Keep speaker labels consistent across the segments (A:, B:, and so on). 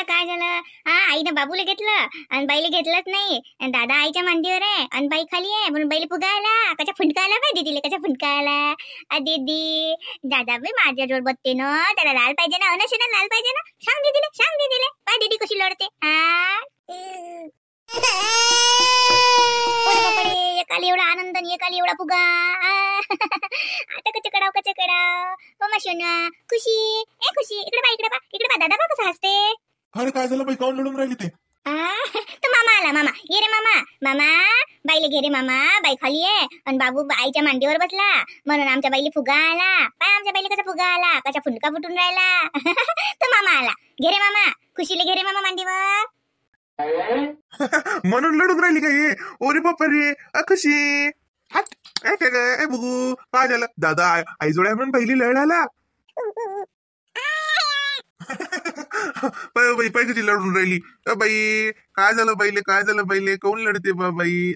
A: काय झालं हा आईनं बाबूला घेतलं आणि बाईला घेतलंच नाही आणि दादा आईच्या मांडीवर आहे आणि बाई खाली आहे म्हणून बाईला फुगायला कशा फुंडकायला पाहिजे दीदीला कशा फुंडकायला दीदी दादा बी माझ्या जोड बघते ना त्याला लाल पाहिजे ना अनशी ना लाल पाहिजे ना सांग दीदीला पाय दीदी कशी लढते एकाला एवढा आनंद आणि एकाला एवढा फुगा आता कचे कडाव मम्मा सोना खुशी इकडे बा दादा बा कसं हसते.
B: अरे काय झालं बाई काऊन लढून राहिली ते
A: तो मामा आला ये रे मामा बाईले घे रे मामा बाई खाली आहे आणि बाबू आईच्या मांडीवर बसला म्हणून आमच्या बाईले फुगा आला पाय आमच्या बाईले कसा फुगा आला कसा फुंडका फुटून राहिला तो मामा आला घे रे मामा खुशीले घे रे मामा मांडीवर
B: म्हणून लढून राहिली का हे ओरे बाप्पा रे कशी काय बघू काय झालं दादा आई जोड्या म्हणून पहिली लढायला बाई पाहिजे ती लढून राहिली बाई काय झालं बाईले कोण लढते बाई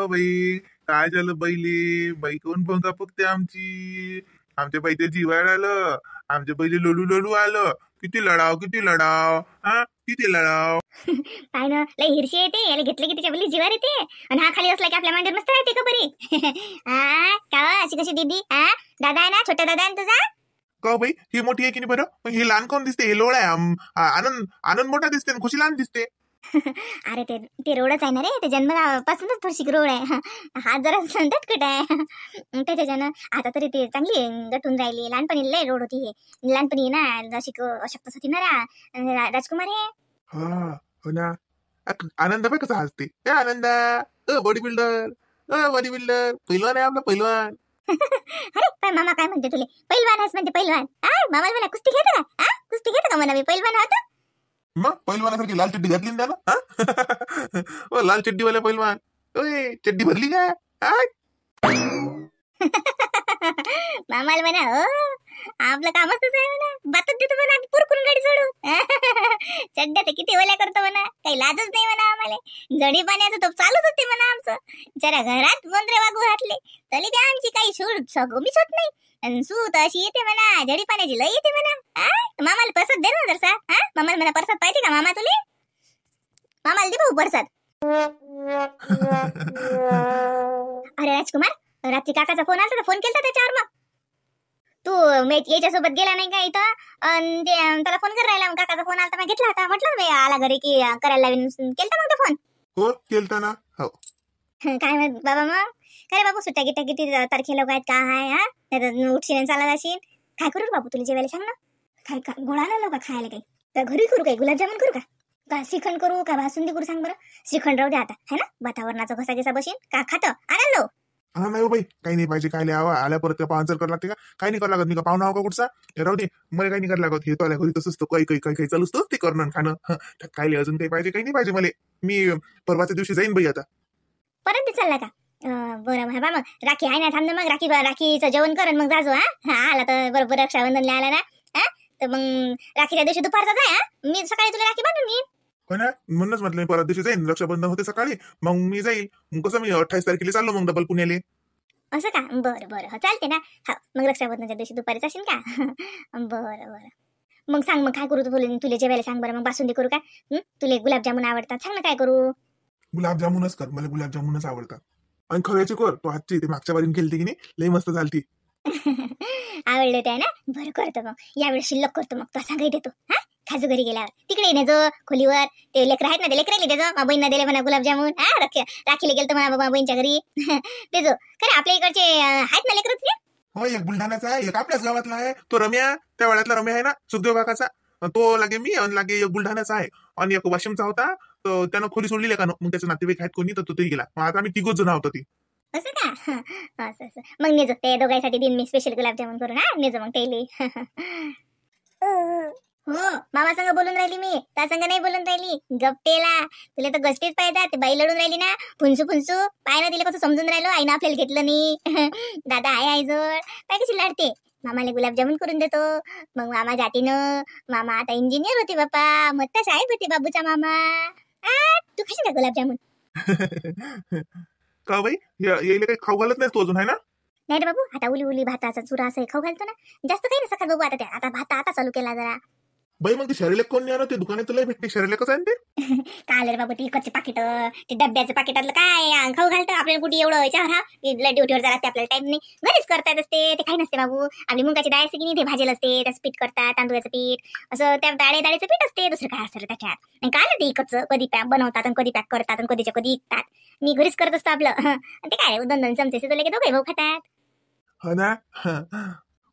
B: बाई काय झालं बाई कोण भंगा फुकते आमच्या बाई ते जीवायला आलं आमच्या बाईले लढू आलं किती लढाव किती लढाव
A: काय ना लय हिरशी येते याला घेतलं की त्याच्या बली जीवार येते आणि हा खाली असला की आपल्या मांडीवर मस्त राहते का बरी का अशी कशी दीदी दादा आहे ना छोटा दादा आहे तुझा
B: का बाई ही मोठी आहे की नाही बरं हे लहान कोण दिसते हे लोळ आहे आनंद मोठा दिसते खुशी लहान दिसते
A: अरे ते रोडच आहे ना रे ते जन्मापासूनच थोडीशी रोड आहे हा जरा दटकट आहे त्याच्यानं आता तरी ते चांगली गटून राहिली लहानपणी लय रोड होती हे लहानपणी ना अशी अशक्तच होती ना राजकुमार हे
B: हो ना आनंद बाई कसा हसते आनंद बॉडी बिल्डर पहिलवान आहे आपला पहिलवान
A: अरे पण मामा काय म्हणते तुले पहिलवान आहेस म्हणजे पहिलवान मामा मला कुस्ती घेतो का म्हणा मी पहिलवान होता
B: मग पहिलवानासारखी लाल चड्डी घातली ना त्याला लाल चड्डीवाल्या पहिलवान चड्डी भरली का
A: मामाला म्हणा हो आपलं कामच तसं आहे म्हणा बातच देतो म्हणा पुरकून गाडी सोडू चड्ड्या तर किती ओल्या करतो म्हणा काही लाजच नाही म्हणा आम्हाला जडी पाण्याचं तो चालूच होते म्हणा आमचं जरा घरात मंत्रे वागू घातले तरी बी आमची काही सगोमीच होत नाही आणि सूत अशी येते म्हणा जडी पाण्याची लई येते म्हणा मामाला प्रसाद दे ना जरसा मामाला म्हणा प्रसाद पाहिजे का मामा तुले मामाला दे भाऊ प्रसाद अरे राजकुमार रात्री काकाचा फोन आला फोन केला त्याच्यावर मग तू याच्यासोबत गेला नाही का इथं त्याला फोन कर राहिला काकाचा फोन आला घेतला होता म्हटलं आला घरी की करायला लावीन केलता मग तो फोन
B: हो केलता ना हो
A: काय म्हणत बाबा मग काय बाबू सुट्ट्या गिट्ट्या किती तारखेला काय काय हा उठशील चालत असेल काय करू बाबू तुला जेवायला सांग ना काय गोळा आणलो का खायला काही घरी करू काय गुलाबजामुन करू का श्रीखंड करू का बासुंदी करू सांग बरं श्रीखंड राहू दे आता है ना वातावरणाचा घसा घसा बसेन का खातं आणालो
B: नाही बाई काही नाही पाहिजे काय आल्या परत पाहून करावं लागते का काही नाही करावं लागत मी का पाहुणा का कुठचा राहू दे मला काही नाही करावं लागत हे तो आल्या घरी तसंच तो काही चालूच ते करणं खाणं काय अजून काही पाहिजे काही नाही पाहिजे मला मी परवाच्या दिवशी जाईन बाई आता
A: परत चालला का बरं बाबा मग राखी आहे ना थांब मग राखीचं जेवण करण मग जाजो आला तर बरोबर रक्षाबंधनला आला ना तर मग राखीच्या दिवशी दुपारचा जाय मी सकाळी तुला राखी बांधून येईन
B: हो ना म्हणूनच म्हटलं मी परत दिवशी जाईन रक्षाबंधन होते सकाळी मग मी जाईल मग कसं मी 28 तारखेला चाललो मग डबल पुण्याले
A: असं का बरं चालते ना हा मग रक्षाबंधनच्या दिवशी दुपारीच असेल का बरं मग सांग मग काय करू तुला जेवायला सांग बरं मग बासुंदी करू का तुला गुलाबजामुन आवडतात सांग ना काय करू
B: गुलाबजामुनच कर मला गुलाबजामुनच आवडतात आणि खव्याची कर तो हातची ते मागच्या बारीन केली की नाही लई मस्त झालती
A: आवडले ते ना बरं करतो मग यावेळी शिल्लक करतो मग तो सांगाय देतो हा खाजू घरी गेल्यावर तिकडे ने जो खोलीवर ते लेकर आहेत ना ते लेकर त्याचं बहीण दिले म्हणा गुलाबजामुन राखीला गेलतो म्हणा बाबा बहीणच्या घरी ते जो खरं आपल्या इकडचे आहेत ना लेकर तुझे
B: हो एक बुलढाण्याचा आहे एक आपल्याच गावातला आहे तो रम्या त्या वेळातला रम्या आहे ना सुखदेव काकाचा तो लागे मी आणि लागे एक बुलढाण्याचा आहे आणि एक वाशिमचा होता तर त्यानं खोली सोडली का मग त्याचे नातेवाईक आहेत कोणी तर तो गेला मग आता आम्ही तिघच जण होतो ती
A: असं का असं मग नेजो ते दोघांसाठी दिन मी स्पेशल गुलाबजामुन करून नेजो मग तेली हो मामा संग बोलून राहिली मी त्या संग नाही बोलून राहिली गप्पेला तुला तर गष्टीच पाहिजे ते बाई लढून राहिली ना फुंसू पाय ना तिला कसं समजून राहिलो आईनं आपल्याला घेतलं नाही दादा आहे आईजवळ काय कशी लढते मामाला गुलाबजामुन करून देतो मग मामा जातीनं मामा आता इंजिनियर होते बापा मत्ता साहेब होते बाबूचा मामा तू कशी ना गुलाबजामुन
B: का बाई यायला काही खाऊ घालत नाही तू अजून आहे ना
A: नाही रे बाबू, आता उली उली भाताचा चुरा असं खाऊ घालतो ना, जास्त काही नाही सकाळ बाबू. आता आता भात आता चालू केला जरा.
B: बाई मग ते शरीर कोण नाही आणत, ते दुकानात तुला भेटते शरीर कसं आहे ते?
A: काय रे बाबू, ते इकडचे पाकिट, ते डब्याचं पाकिटातलं काय खाऊ घालतं आपल्याला कुठे एवढं याच्यावर. हा ड्युटीवर जायला आपल्याला टाइम नाही, घरीच करतात असते ते. काही नसते बाबू, आपली मुंगाची डाळ असते की नाही, ते भाजेल असते, त्याचं पीठ करतात, तांदूळाचं पीठ असं, त्या डाळीचं पीठ असते, दुसरं काय असतं त्याच्यात. आणि काय ते इकडचं कधी पॅक बनवतात आणि कधी पॅक करतात आणि कधीच्या कधी विकतात. मी घरीच करत असतो आपलं. ते काय 2-2 चमचे शिजवले की दोघे भाऊ खातात.
B: हा ना.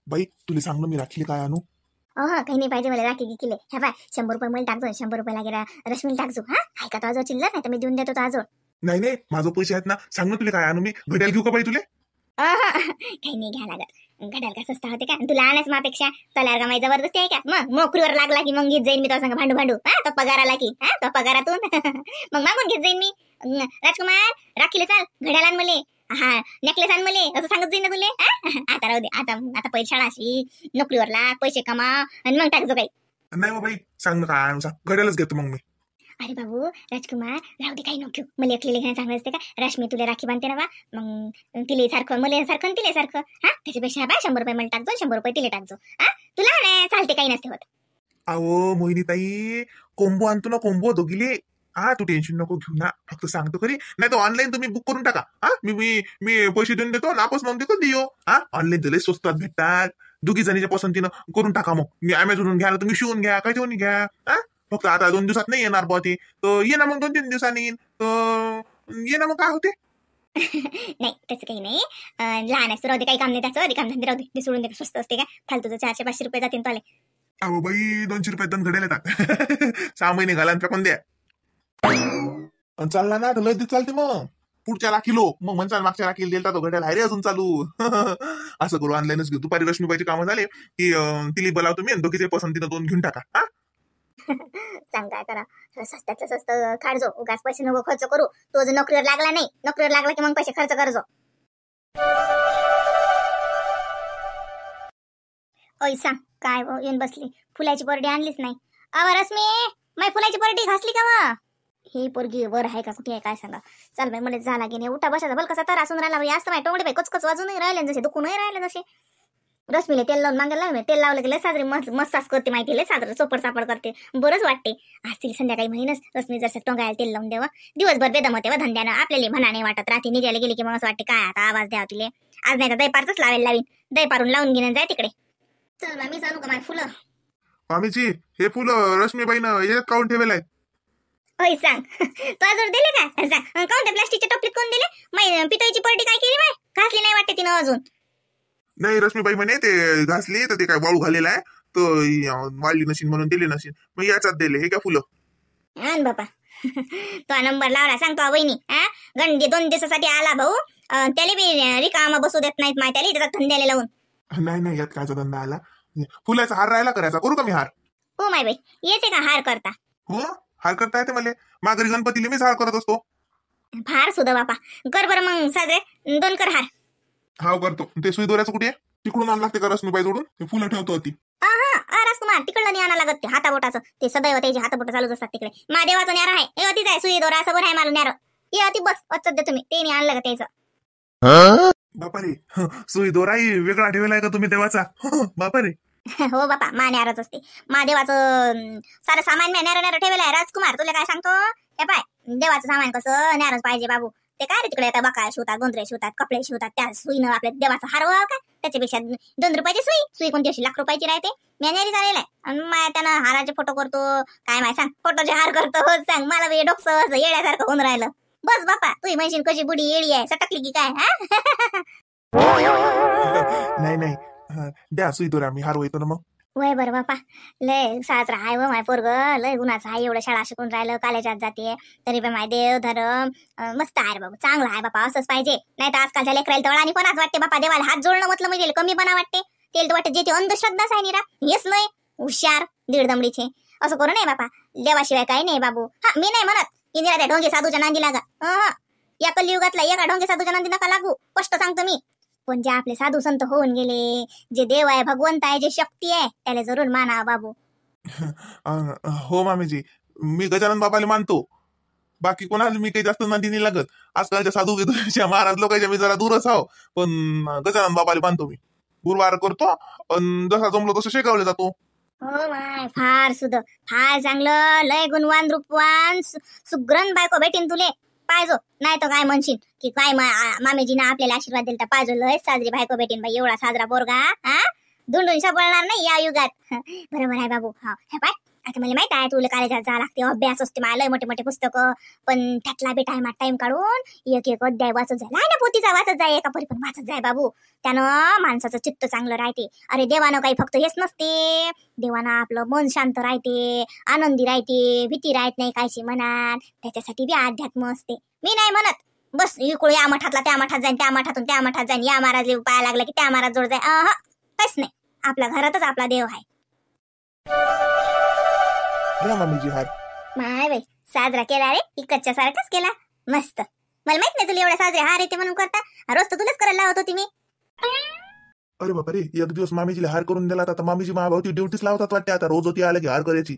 B: बाई तुला सांग ना, मी राखील काय आणू?
A: काही नाही पाहिजे मला, राखी किले. ह्या बाय 100 रुपये मला टाकजो, 100 रुपये लागेल रश्मीला टाकजो. हा आहे का तो आजो चिल्लर? नाही तर मी देऊन देतो तो आजो.
B: नाही नाही, माझं पैसे आहेत ना, सांग ना तुला काय आणू. मी घड्याळ घेऊ का बाई तुले?
A: काही नाही घ्या लागत, घड्याल का स्वस्त होते का तुला आणायच मापेक्षा. तल्यावर का माझी जबरदस्ती आहे का? मग नोकरीवर लागला की मग घेत जाईन मी तो संग भांडू भांडू. हा तो पगार आला की, हा तो पगारातून मग मागून घेत जाईन मी. राजकुमार राखीले चाल, घड्याल आण मले, हा नेकलेस आण मले, असं सांगत जाईन ना तुले. आता राहू दे, आता पहिली शाळा अशी, नोकरीवर लाग, पैसे कमा आणि मग टाकजो काही.
B: नाही मग बाई सांग ना काय आणू, सांग घड्याळच घेतो मग मी.
A: अरे बाबू राजकुमार राहू दे, काही नको मला एकलेले घेणं चांगलं असते का. रश्मी तुला राखी बांधते ना बा, मग तिले सारखं मला सारखं तिले सारखं. हा त्याच्यापेक्षा बा 100 रुपये मला टाकजो, 100 रुपये तिले टाकजो. हा तुला नाही चालते, काही नसते होत.
B: अहो मोहिनी ताई, कोंबो आणतो ना, कोंबो दोघीले. हा तू टेन्शन नको घेऊ ना, फक्त सांगतो खरी. नाही तर ऑनलाईन तुम्ही बुक करून टाका. हा मी मी मी पैसे देऊन देतो, नापास म्हणून देतो दियो. हा ऑनलाईन दिले स्वस्तात भेटतात, दोघी जणीच्या पसंतीनं करून टाका. मग मी अमेझॉनवरून घ्या, तुम्ही शिवून घ्या, काय ठेवून घ्या. हा फक्त आता 2 दिवसात नाही येणार बा ते, तर ये ना मग 2-3 दिवसांनी येईन, तर ये ना मग, काय होते.
A: नाही त्याचं काही नाही, लहान आहे राहू दे, काही काम नाही त्याचं, काम धंदे राहू दे, ते सोडून दे. स्वस्त असते काय फालतूचं, 400-500 रुपये जातील तो आले.
B: अहो बाई 200 रुपयात दोन घड्याळ येतात. 6 महिने घाला फेकून द्या. आणि चालला ना लय दिवस चालते. मग पुढच्या राखीलो मग म्हणचाल मागच्या राखील दिलता तो घड्याळ आहे रे अजून चालू. असं करू, ऑनलाईनच घेऊ. दुपारी रश्मीबाईचे कामं झाले की तिला बोलावतो मी, दोघीचे पसंतीनं 2 घेऊन टाका. हा
A: सांग काय करा, स्वस्तातलं स्वस्त खाडजो, उगाच पैसे नको खर्च करू. तो जर नोकरीवर लागला नाही, नोकरीवर लागला की मग पैसे खर्च करजो. ओय सांग काय येऊन बसली, फुलाची परडी आणलीच नाही. रश्मी माय फुलाची परडी घासली का वा? ही पोरगी वर आहे का कुठे आहे काय सांगा. चल बाई मला झाला की नाही, उठा बसायचा बल कसा तर असून राहिला बाई. असतं माय तोंडे बाई कचकच वाजून नाही राहिले जसे, दुखून नाही राहिले जसे. रश्मीला तेल लावून मागायला लागले, तेल लावलं की साजरी मसाज करते माहिती, साजरं चोपड सापड करते, बरंच वाटते. असतील संध्याकाळी म्हणूनच रश्मी जसं टोंगायला तेल लावून द्यावं. दिवसभर बेदम होते व धंद्यानं, आपल्याला म्हणा नाही वाटत. रात्री निघायला गेली की मग असं वाटते काय आता आवाज द्यावा तिले. आज नाही तर दैपारच लावीन, दैपारून लावून घेणं जाय तिकडे. चल बा मी चालू का माझी फुलं.
B: स्वामीजी हे फुलं रश्मीबाईनं हे काढून ठेवलेलं आहे.
A: होय सांग तू अजून दिले का? सांग काऊन त्या प्लास्टिकच्या टोपलीत कोण दिले? माय पितळीची परडी काय केली माय? घासली नाही वाटते तिनं अजून.
B: नाही रश्मीबाई म्हणे ते घासली तर ते काय वाळू घालेला आहे, तर वाळली नशीन म्हणून दिली नशीन, मग याच्यात दिले. हे काय फुलं
A: आण बापा. तो नंबर लावला सांगतो वहिनी. गंडी 2 दिवसासाठी आला भाऊ, त्याला बी रिकामा बसू देत नाहीत माय, त्याला त्याचा धंद्याला लावून.
B: नाही नाही, यात कायचा धंदा आला. फुलाचा हार राहिला करायचा, करू का मी हार?
A: हो माय बाई येते का हार करता?
B: हो हार करता येते मला. माघारी गणपतीला मीच हार करत असतो.
A: फार सुद्धा बापा, कर बरं मग साजरे 2 कर हार.
B: हा करतो. ते सुई दोऱ्याचं कुठे आहे? तिकडून आण लागते का रश्मीबाई जोडून? ते फुलं ठेवतो होती.
A: राजकुमार तिकडलं नाही आणा लागत, ते हाताबोटाचं ते सदैव त्याचे हाताबोट चालूच असतात तिकडे. महादेवाचं न्यार आहे, ए अतिच आहे सुई दोरा असं आहे मारून न्यार. ये अति बस अच्चत दे तुम्ही, ते नाही आणलं का त्याचं.
B: बापारे, सुई दोराही वेगळा ठेवलाय का तुम्ही देवाचा? बापारे.
A: हो बापा न्यारच असते. महादेवाचं सारं सामान मी न्यार ठेवलं आहे राजकुमार. तुला काय सांगतो, हे पाय देवाचं सामान कसं न्यारच पाहिजे बाबू. ते काय रे तिकडे आता बकाळ शिवतात, गोंधळे शिवतात, कपडे शिवतात, त्या सुईनं आपल्या देवाचा हार व्हावं का? त्याच्यापेक्षा 2 रुपयाची सुई कोणती अशी लाख रुपयाची राहते. मॅनेरी चालेल आहे. आणि त्यानं हाराचे फोटो करतो काय माय सांग, फोटोचे हार करतो. हो सांग मला बी डोकं असं येड्यासारखं होऊन राहिलं. बस बापा तुही म्हणशील कशी बुडी येडी आहे, सटकली की काय.
B: नाही नाही, द्या सुई दोरा, मी हार होईतो ना मग.
A: वय बरं बापा लय साजरा आहे व माय पोरग, लय गुणाचं आहे. एवढं शाळा शिकून राहिलं, कॉलेजात जाते तरी बी माय देव धर्म मस्त आहे रे बाबू, चांगला आहे बापा. असंच पाहिजे. नाही तर आजकालच्या लेकरायला तळानी पण आज वाटते बापा, देवाला हात जोडणं म्हटलं म्हणजे कमी बना वाटते. तेल तर वाटते जे ते अंधश्रद्धाच आहे निरा. हेच लय हुशार दीड दमडीचे. असं करू नये बापा, देवाशिवाय काही नाही बाबू. हा मी नाही म्हणत की निरा त्या ढोंगे साधूच्या नांदी लागा. या कलियुगातला एका ढोंगे साधूच्या नांदी नका लागू, स्पष्ट सांगतो मी. पण जे आपले साधू संत होऊन गेले, जे देव आहे, भगवंत आहे, जे शक्ती आहे, त्याला जरूर माना बाबू.
B: हो मामीजी, मी गजानन बाबाला मानतो. बाकी कोणाला मी काही जास्त नादी नाही लागत. आजकालच्या साधू विधूच्या महाराज लोकांच्या मी जरा दूरच आहो, पण गजानन बाबाला बांधतो मी, गुरुवार करतो आणि जसा जमलो तसं शेगावला जातो.
A: हो माय, फार सुद, फार चांगलं, लय गुणवान रूपवान सुग्रण बायको भेटीन तुले. पाहिजो, नाही तर काय म्हणशील की काय मामेजीनं आपल्याला आशीर्वाद दिला, पाहिजो लय साजरी बायको भेटीन बाई. एवढा साजरा पोरगा हा धुंडून सापडणार नाही या युगात. बरोबर आहे बाबू. हा हे पाय, आता मला माहित आहे तुला कॉलेजात जा लागते, अभ्यास असते, मला लय मोठे मोठे पुस्तकं, पण त्यातला बी टाइम काढून एक एक अध्याय वाचत जाय, नाही ना पोतीचा वाचत जाय, एका परी पण वाचत जाय बाबू. त्यानं माणसाचं चित्त चांगलं राहते. अरे देवानं काही फक्त हेच नसते, देवानं आपलं मन शांत राहते, आनंदी राहते, भीती राहत नाही कायची मनात, त्याच्यासाठी बी अध्यात्म असते. मी नाही म्हणत बस इकडे या मठातला त्या मठात जाईन, त्या मठातून त्या मठात जाईन, या महाराज पाया लागला की त्या महाराज जोड जाय, काहीच नाही. आपल्या घरातच आपला देव आहे.
B: घ्या मामीजी हार.
A: माय बाई, साजरा केला रे, इकडच्या सारखाच केला, मस्त. मला माहित नाही तुला एवढा साजरे हार येते म्हणून करता, रोज तर तुलाच करायला लावत होती मी.
B: अरे बापा रे, एक दिवस मामीजीला हार करून दिला, आता मामीजी महाभावती ड्युटीच लावतात वाटते, आता रोज होती आलं की हार करायची.